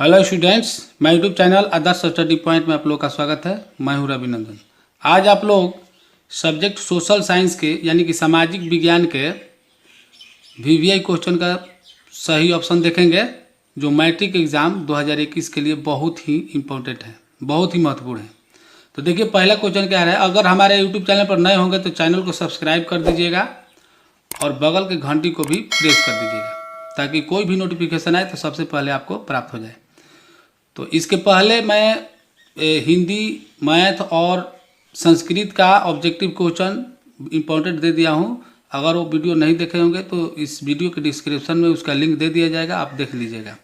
Hello students, मैं YouTube channel आदर्श study point में आप लोग का स्वागत है। मैं हूं रविनंदन। आज आप लोग सब्जेक्ट सोशल साइंस के यानी कि सामाजिक विज्ञान के वीवीआई क्वेश्चन का सही ऑप्शन देखेंगे, जो मैट्रिक एग्ज़ाम 2021 के लिए बहुत ही इम्पोर्टेंट है, बहुत ही महत्वपूर्ण है। तो देखिए पहला क्वेश्चन क्या है। अगर हमारे यूट्यूब चैनल पर नए होंगे तो चैनल को सब्सक्राइब कर दीजिएगा और बगल के घंटी को भी प्रेस कर दीजिएगा ताकि कोई भी नोटिफिकेशन आए तो सबसे पहले आपको प्राप्त हो जाए। तो इसके पहले मैं हिंदी, मैथ और संस्कृत का ऑब्जेक्टिव क्वेश्चन इम्पोर्टेंट दे दिया हूँ। अगर वो वीडियो नहीं देखे होंगे तो इस वीडियो के डिस्क्रिप्शन में उसका लिंक दे दिया जाएगा, आप देख लीजिएगा।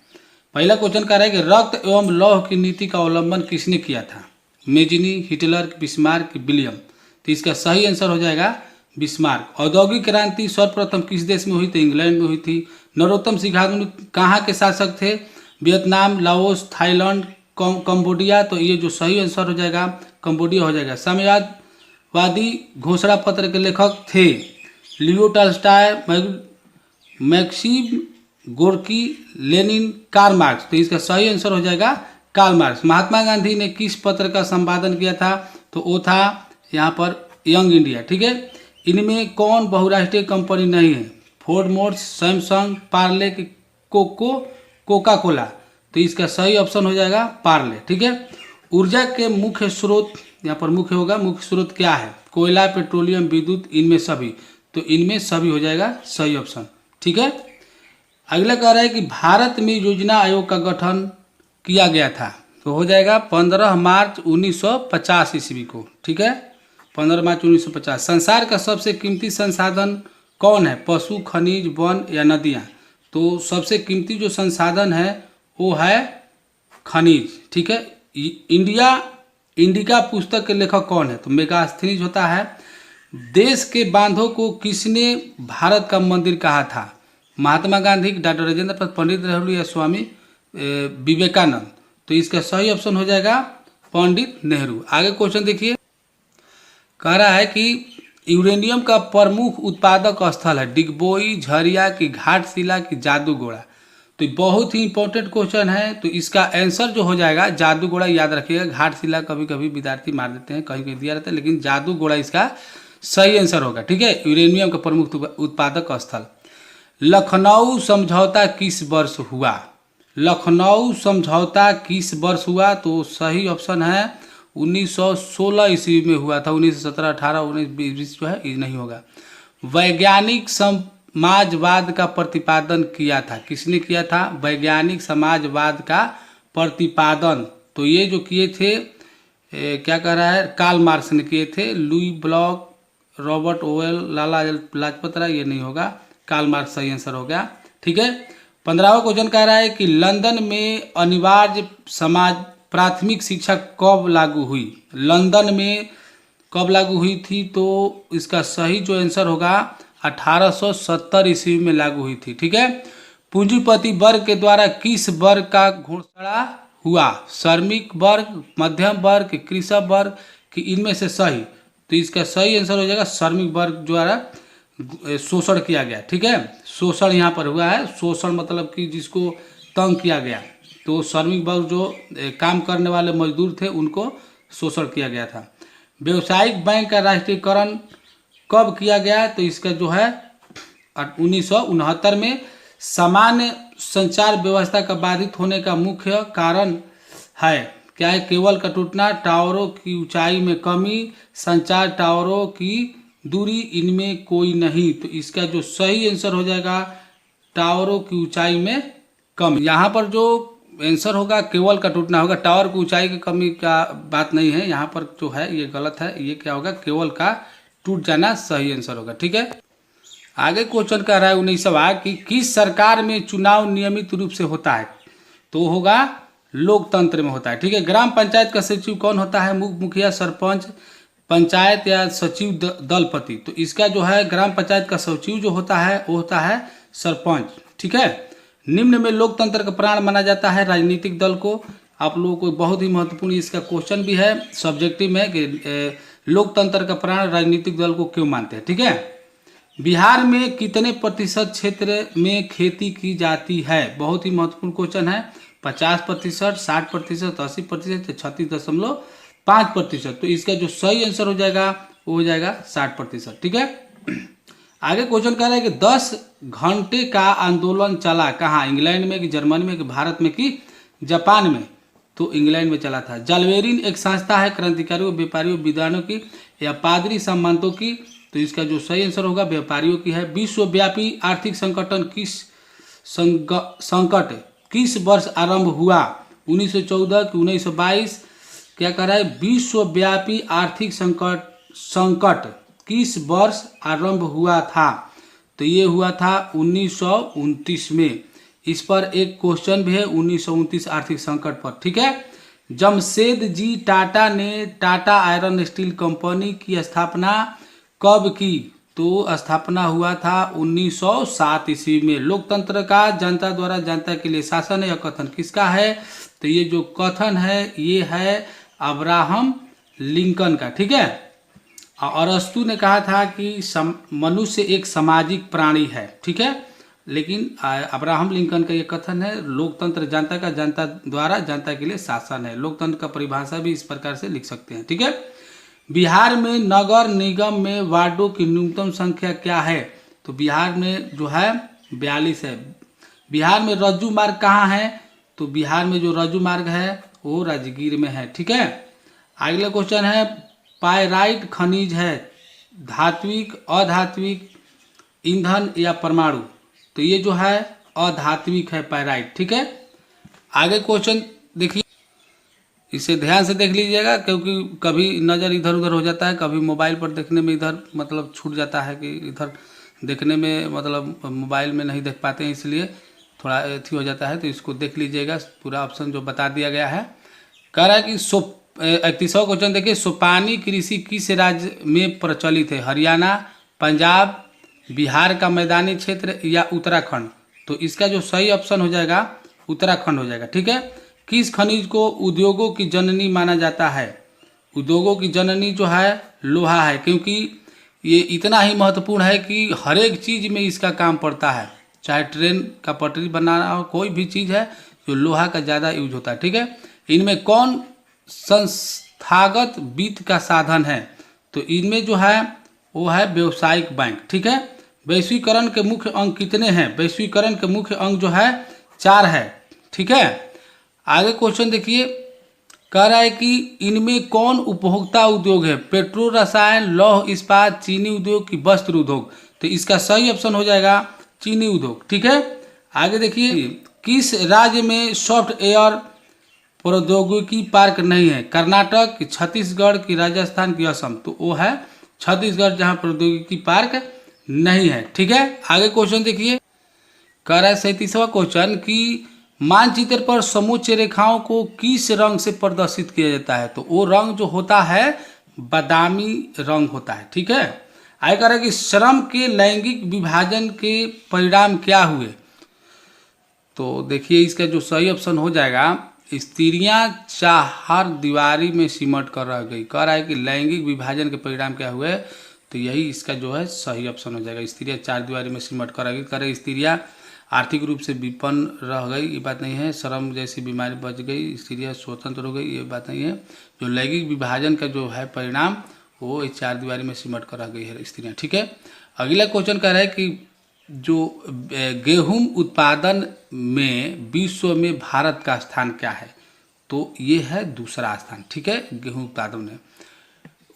पहला क्वेश्चन कह रहा है कि रक्त एवं लौह की नीति का अवलंबन किसने किया था? Mazzini, Hitler, Bismarck, William. तो इसका सही आंसर हो जाएगा बिस्मार्क। औद्योगिक क्रांति सर्वप्रथम किस देश में हुई? तो इंग्लैंड में हुई थी। नरोत्तम सिंघानिया कहाँ के शासक थे? Vietnam, Laos, Thailand, Cambodia. तो ये जो सही आंसर हो जाएगा कंबोडिया हो जाएगा। साम्यवादी घोषणा पत्र के लेखक थे Leo Tolstoy, Maxim Gorky, Lenin, Karl Marx. तो इसका सही आंसर हो जाएगा कार्ल मार्क्स। महात्मा गांधी ने किस पत्र का संपादन किया था? तो वो था यहाँ पर यंग इंडिया। ठीक है। इनमें कौन बहुराष्ट्रीय कंपनी नहीं है? Ford Motors, Samsung, Parle, Coca Cola. तो इसका सही ऑप्शन हो जाएगा पार्ले। ठीक है। ऊर्जा के मुख्य स्रोत, यहाँ पर मुख्य होगा, मुख्य स्रोत क्या है? कोयला, पेट्रोलियम, विद्युत, इनमें सभी। तो इनमें सभी हो जाएगा सही ऑप्शन। ठीक है। अगला कह रहा है कि भारत में योजना आयोग का गठन किया गया था। तो हो जाएगा 15 मार्च 1950 ईस्वी को। ठीक है, 15 मार्च 1950। संसार का सबसे कीमती संसाधन कौन है? पशु, खनिज, वन या नदियाँ? तो सबसे कीमती जो संसाधन है वो है खनिज। ठीक है। इंडिका पुस्तक के लेखक कौन है? तो मेगास्थनीज होता है। देश के बांधों को किसने भारत का मंदिर कहा था? महात्मा गांधी, डॉक्टर राजेंद्र प्रसाद, पंडित नेहरू या स्वामी विवेकानंद। तो इसका सही ऑप्शन हो जाएगा पंडित नेहरू। आगे क्वेश्चन देखिए, कह रहा है कि यूरेनियम का प्रमुख उत्पादक स्थल है डिगबोई, झरिया की घाटशिला की जादूगोड़ा। तो बहुत ही इंपॉर्टेंट क्वेश्चन है। तो इसका आंसर जो हो जाएगा जादूगोड़ा, याद रखिएगा। घाटशिला कभी कभी विद्यार्थी मार देते हैं, कहीं कहीं दिया रहता है, लेकिन जादूगोड़ा इसका सही आंसर होगा। ठीक है। यूरेनियम का प्रमुख उत्पादक स्थल। लखनऊ समझौता किस वर्ष हुआ? लखनऊ समझौता किस वर्ष हुआ? तो सही ऑप्शन है 1916 ईस्वी में हुआ था। 1917, 18, 19, 20 जो है ये नहीं होगा। वैज्ञानिक समाजवाद का प्रतिपादन किया था। किसने किया था? वैज्ञानिक समाजवाद का प्रतिपादन। तो ये जो किए थे क्या कह रहा है? कार्ल मार्क्स ने किए थे। Louis block, Robert oval, Lala Lajpat Rai, ये नहीं होगा। कार्ल मार्क्स सही आंसर हो गया। ठीक है। 15वां क्वेश्चन कह रहा है कि लंदन में अनिवार्य समाज प्राथमिक शिक्षा कब लागू हुई? लंदन में कब लागू हुई थी? तो इसका सही जो आंसर होगा 1870 ईस्वी में लागू हुई थी। ठीक है। पूंजीपति वर्ग के द्वारा किस वर्ग का घोषणा हुआ? श्रमिक वर्ग, मध्यम वर्ग, कृषक वर्ग कि इनमें से सही? तो इसका सही आंसर हो जाएगा श्रमिक वर्ग द्वारा शोषण किया गया। ठीक है। शोषण यहाँ पर हुआ है। शोषण मतलब कि जिसको तंग किया गया। तो श्रमिक वर्ग जो काम करने वाले मजदूर थे उनको शोषण किया गया था। व्यावसायिक बैंक का राष्ट्रीयकरण कब किया गया? तो इसका जो है 1969 में। सामान्य संचार व्यवस्था का बाधित होने का मुख्य कारण है क्या है? केबल का टूटना, टावरों की ऊंचाई में कमी, संचार टावरों की दूरी, इनमें कोई नहीं। तो इसका जो सही आंसर हो जाएगा टावरों की ऊंचाई में कमी। यहाँ पर जो आंसर होगा केबल का टूटना होगा। टावर की ऊंचाई की कमी का बात नहीं है, यहाँ पर जो है ये गलत है। ये क्या होगा? केबल का टूट जाना सही आंसर होगा। ठीक है। आगे क्वेश्चन कह रहा है 19वां कि किस सरकार में चुनाव नियमित रूप से होता है? तो होगा लोकतंत्र में होता है। ठीक है। ग्राम पंचायत का सचिव कौन होता है? मुखिया, सरपंच, पंचायत या सचिव दलपति। तो इसका जो है ग्राम पंचायत का सचिव जो होता है वो होता है सरपंच। ठीक है। निम्न में लोकतंत्र का प्राण माना जाता है राजनीतिक दल को। आप लोगों को बहुत ही महत्वपूर्ण इसका क्वेश्चन भी है सब्जेक्टिव में कि लोकतंत्र का प्राण राजनीतिक दल को क्यों मानते हैं। ठीक है। बिहार में कितने प्रतिशत क्षेत्र में खेती की जाती है? बहुत ही महत्वपूर्ण क्वेश्चन है। 50%, 60%, 80%, 36.5%। तो इसका जो सही आंसर हो जाएगा वो हो जाएगा 60%। ठीक है। आगे क्वेश्चन कह रहा है कि 10 घंटे का आंदोलन चला कहाँ, इंग्लैंड में कि जर्मनी में कि भारत में कि जापान में। तो इंग्लैंड में चला था। जालवेरिन एक संस्था है क्रांतिकारियों, व्यापारियों, विद्वानों की या पादरी सामंतों की। तो इसका जो सही आंसर होगा व्यापारियों की है। विश्वव्यापी आर्थिक संकटन संकट किस वर्ष आरंभ हुआ, 1914 कि 1922। क्या कह रहा है, विश्वव्यापी आर्थिक संकट किस वर्ष आरंभ हुआ था। तो ये हुआ था 1929 में। इस पर एक क्वेश्चन भी है 1929 आर्थिक संकट पर। ठीक है। जमशेद जी टाटा ने टाटा आयरन स्टील कंपनी की स्थापना कब की। तो स्थापना हुआ था 1907 ईस्वी में। लोकतंत्र का जनता द्वारा जनता के लिए शासन है, यह कथन किसका है। तो ये जो कथन है ये है अब्राहम लिंकन का। ठीक है। और अरस्तु ने कहा था कि मनुष्य एक सामाजिक प्राणी है। ठीक है। लेकिन अब्राहम लिंकन का ये कथन है लोकतंत्र जनता का जनता द्वारा जनता के लिए शासन है। लोकतंत्र का परिभाषा भी इस प्रकार से लिख सकते हैं। ठीक है। बिहार में नगर निगम में वार्डों की न्यूनतम संख्या क्या है। तो बिहार में जो है 42 है। बिहार में रज्जू मार्ग कहाँ है। तो बिहार में जो रज्जू मार्ग है वो राजगीर में है। ठीक है। अगला क्वेश्चन है पायराइट खनिज है धात्विक, अधात्विक, ईंधन या परमाणु। तो ये जो है अधात्विक है पायराइट। ठीक है। आगे क्वेश्चन देखिए, इसे ध्यान से देख लीजिएगा क्योंकि कभी नज़र इधर उधर हो जाता है, कभी मोबाइल पर देखने में इधर मतलब छूट जाता है कि इधर देखने में मतलब मोबाइल में नहीं देख पाते हैं, इसलिए थोड़ा अथी हो जाता है। तो इसको देख लीजिएगा, पूरा ऑप्शन जो बता दिया गया है। कह रहा है कि 31वां क्वेश्चन देखिए, सोपानी कृषि किस राज्य में प्रचलित है, हरियाणा, पंजाब, बिहार का मैदानी क्षेत्र या उत्तराखंड। तो इसका जो सही ऑप्शन हो जाएगा उत्तराखंड हो जाएगा। ठीक है। किस खनिज को उद्योगों की जननी माना जाता है। उद्योगों की जननी जो है लोहा है, क्योंकि ये इतना ही महत्वपूर्ण है कि हर एक चीज़ में इसका काम पड़ता है, चाहे ट्रेन का पटरी बनाना हो, कोई भी चीज़ है जो लोहा का ज़्यादा यूज होता है। ठीक है। इनमें कौन संस्थागत वित्त का साधन है। तो इनमें जो है वो है व्यवसायिक बैंक। ठीक है। वैश्वीकरण के मुख्य अंग कितने हैं। वैश्वीकरण के मुख्य अंग जो है 4 है। ठीक है। आगे क्वेश्चन देखिए, कह रहा है कि इनमें कौन उपभोक्ता उद्योग है, पेट्रो रसायन, लौह इस्पात, चीनी उद्योग की वस्त्र उद्योग। तो इसका सही ऑप्शन हो जाएगा चीनी उद्योग। ठीक है। आगे देखिए, किस राज्य में सॉफ्टवेयर प्रौद्योगिकी पार्क नहीं है, कर्नाटक की, छत्तीसगढ़ की, राजस्थान की, असम। तो वो है छत्तीसगढ़ जहाँ प्रौद्योगिकी पार्क नहीं है। ठीक है। आगे क्वेश्चन देखिए, कह रहा है 37वां क्वेश्चन कि मानचित्र पर समोच्च रेखाओं को किस रंग से प्रदर्शित किया जाता है। तो वो रंग जो होता है बादामी रंग होता है। ठीक है। आगे कह रहा है कि श्रम के लैंगिक विभाजन के परिणाम क्या हुए। तो देखिए इसका जो सही ऑप्शन हो जाएगा, स्त्रियां चार दीवारी में सिमट कर रह गई। कह रहा है कि लैंगिक विभाजन के परिणाम क्या हुए। तो यही इसका जो है सही ऑप्शन हो जाएगा, स्त्रियां चार दीवारी में सिमट कर रह गई। कह रहे स्त्रियां आर्थिक रूप से विपन्न रह गई, ये बात नहीं है। श्रम जैसी बीमारी बच गई, स्त्रियां स्वतंत्र हो गई, ये बात नहीं है। जो लैंगिक विभाजन का जो है परिणाम वो इस चार दीवारी में सिमट कर रह गई है स्त्रियां। ठीक है। अगला क्वेश्चन कह रहा है कि जो गेहूं उत्पादन में विश्व में भारत का स्थान क्या है। तो ये है दूसरा स्थान। ठीक है। गेहूं उत्पादन में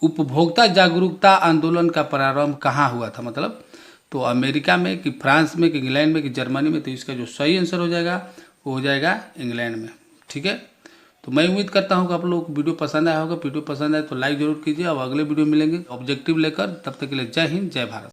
उपभोक्ता जागरूकता आंदोलन का प्रारंभ कहाँ हुआ था, मतलब तो अमेरिका में कि फ्रांस में कि इंग्लैंड में कि जर्मनी में। तो इसका जो सही आंसर हो जाएगा वो हो जाएगा इंग्लैंड में। ठीक है। तो मैं उम्मीद करता हूँ कि आप लोग को वीडियो पसंद आया होगा। वीडियो पसंद आए तो लाइक जरूर कीजिए। अब अगले वीडियो मिलेंगे ऑब्जेक्टिव लेकर, तब तक के लिए जय हिंद, जय भारत।